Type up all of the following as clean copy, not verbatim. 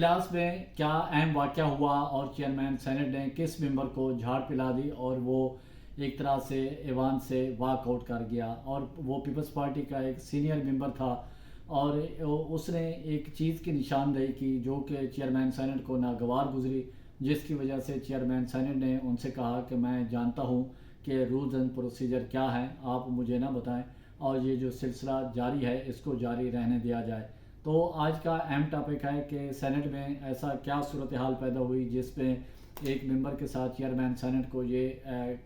اجلاس میں کیا اہم واقعہ ہوا اور چیئرمین سینٹ نے کس ممبر کو جھاڑ پلا دی اور وہ ایک طرح سے ایوان سے واک آؤٹ کر گیا، اور وہ پیپلز پارٹی کا ایک سینئر ممبر تھا اور اس نے ایک چیز کی نشاندہی کی جو کہ چیئرمین سینٹ کو ناگوار گزری، جس کی وجہ سے چیئرمین سینٹ نے ان سے کہا کہ میں جانتا ہوں کہ رولز اینڈ پروسیجر کیا ہیں، آپ مجھے نہ بتائیں اور یہ جو سلسلہ جاری ہے اس کو جاری رہنے دیا جائے۔ تو آج کا اہم ٹاپک ہے کہ سینٹ میں ایسا کیا صورتحال پیدا ہوئی جس میں ایک ممبر کے ساتھ چیئرمین سینٹ کو یہ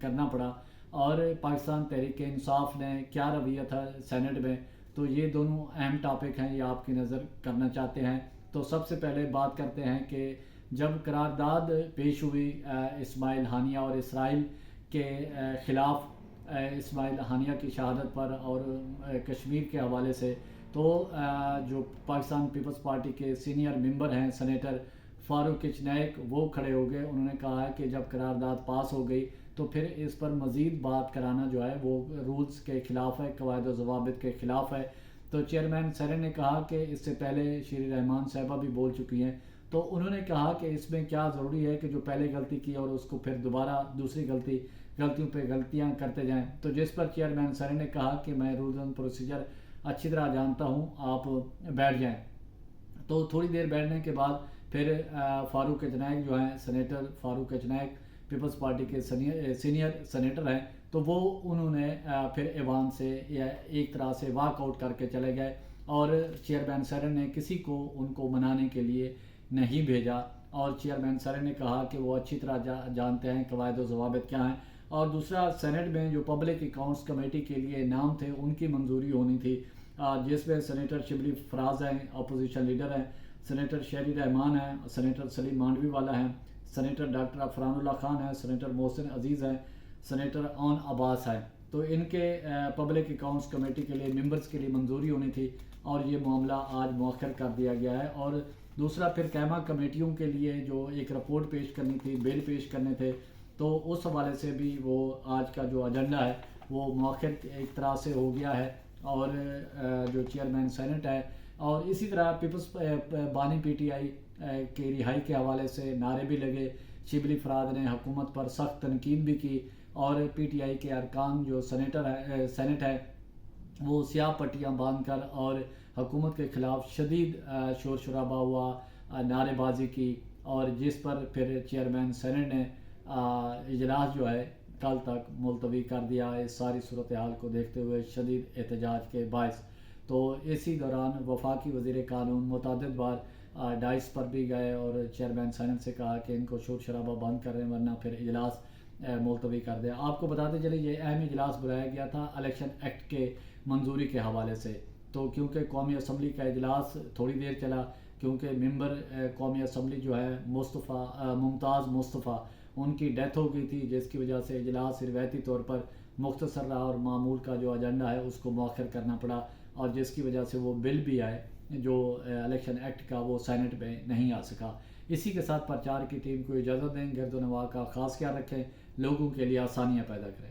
کرنا پڑا، اور پاکستان تحریک انصاف نے کیا رویہ تھا سینٹ میں۔ تو یہ دونوں اہم ٹاپک ہیں، یہ آپ کی نظر کرنا چاہتے ہیں۔ تو سب سے پہلے بات کرتے ہیں کہ جب قرارداد پیش ہوئی اسماعیل ہانیہ اور اسرائیل کے خلاف، اسماعیل ہانیہ کی شہادت پر اور کشمیر کے حوالے سے، تو جو پاکستان پیپلز پارٹی کے سینئر ممبر ہیں سینیٹر فاروق کچنیک، وہ کھڑے ہو گئے۔ انہوں نے کہا ہے کہ جب قرارداد پاس ہو گئی تو پھر اس پر مزید بات کرانا جو ہے وہ رولز کے خلاف ہے، قواعد و ضوابط کے خلاف ہے۔ تو چیئرمین سینٹ نے کہا کہ اس سے پہلے شیری رحمان صاحبہ بھی بول چکی ہیں، تو انہوں نے کہا کہ اس میں کیا ضروری ہے کہ جو پہلے غلطی کی اور اس کو پھر دوبارہ دوسری غلطیوں پہ غلطیاں کرتے جائیں۔ تو جس پر چیئرمین سینٹ نے کہا کہ میں رولز اینڈ پروسیجر اچھی طرح جانتا ہوں، آپ بیٹھ جائیں۔ تو تھوڑی دیر بیٹھنے کے بعد پھر فاروق کچنیک جو ہیں، سینیٹر فاروق کچنیک پیپلز پارٹی کے سینئر سینیٹر ہیں، تو وہ انہوں نے پھر ایوان سے ایک طرح سے واک آؤٹ کر کے چلے گئے، اور چیئرمین سینٹ نے کسی کو ان کو منانے کے لیے نہیں بھیجا، اور چیئرمین سینٹ نے کہا کہ وہ اچھی طرح جانتے ہیں قواعد و ضوابط کیا ہیں۔ اور دوسرا، سینٹ میں جو پبلک اکاؤنٹس کمیٹی کے لیے نام تھے ان کی منظوری ہونی تھی، جس میں سینیٹر شبلی فراز ہیں، اپوزیشن لیڈر ہیں، سینیٹر شیری رحمان ہیں، سینیٹر سلیم مانڈوی والا ہیں، سینیٹر ڈاکٹر عفران اللہ خان ہیں، سینیٹر محسن عزیز ہیں، سینیٹر اون عباس ہیں۔ تو ان کے پبلک اکاؤنٹس کمیٹی کے لیے ممبرز کے لیے منظوری ہونی تھی، اور یہ معاملہ آج مؤخر کر دیا گیا ہے۔ اور دوسرا، پھر قائمہ کمیٹیوں کے لیے جو ایک رپورٹ پیش کرنی تھی، بل پیش کرنے تھے، تو اس حوالے سے بھی وہ آج کا جو ایجنڈا ہے وہ مؤخر ایک طرح سے ہو گیا ہے، اور جو چیئرمین سینٹ ہے، اور اسی طرح پیپلز بانی پی ٹی آئی کے رہائی کے حوالے سے نعرے بھی لگے۔ شبلی فراز نے حکومت پر سخت تنقید بھی کی، اور پی ٹی آئی کے ارکان جو سینٹ ہے وہ سیاہ پٹیاں باندھ کر اور حکومت کے خلاف شدید شور شرابہ ہوا، نعرے بازی کی، اور جس پر پھر چیئرمین سینٹ نے اجلاس جو ہے کل تک ملتوی کر دیا ہے، اس ساری صورتحال کو دیکھتے ہوئے شدید احتجاج کے باعث۔ تو اسی دوران وفاقی وزیر قانون متعدد بار ڈائس پر بھی گئے اور چیئرمین سینٹ سے کہا کہ ان کو شور شرابہ بند کر رہے ہیں ورنہ پھر اجلاس ملتوی کر دیں۔ آپ کو بتاتے چلے یہ اہم اجلاس بلایا گیا تھا الیکشن ایکٹ کے منظوری کے حوالے سے، تو کیونکہ قومی اسمبلی کا اجلاس تھوڑی دیر چلا، کیونکہ ممبر قومی اسمبلی جو ہے ممتاز مصطفیٰ، ان کی ڈیتھ ہو گئی تھی، جس کی وجہ سے اجلاس روایتی طور پر مختصر رہا اور معمول کا جو ایجنڈا ہے اس کو مؤخر کرنا پڑا، اور جس کی وجہ سے وہ بل بھی آئے جو الیکشن ایکٹ کا، وہ سینٹ میں نہیں آ سکا۔ اسی کے ساتھ پرچار کی ٹیم کو اجازت دیں، گرد و نواح کا خاص خیال رکھیں، لوگوں کے لیے آسانیاں پیدا کریں۔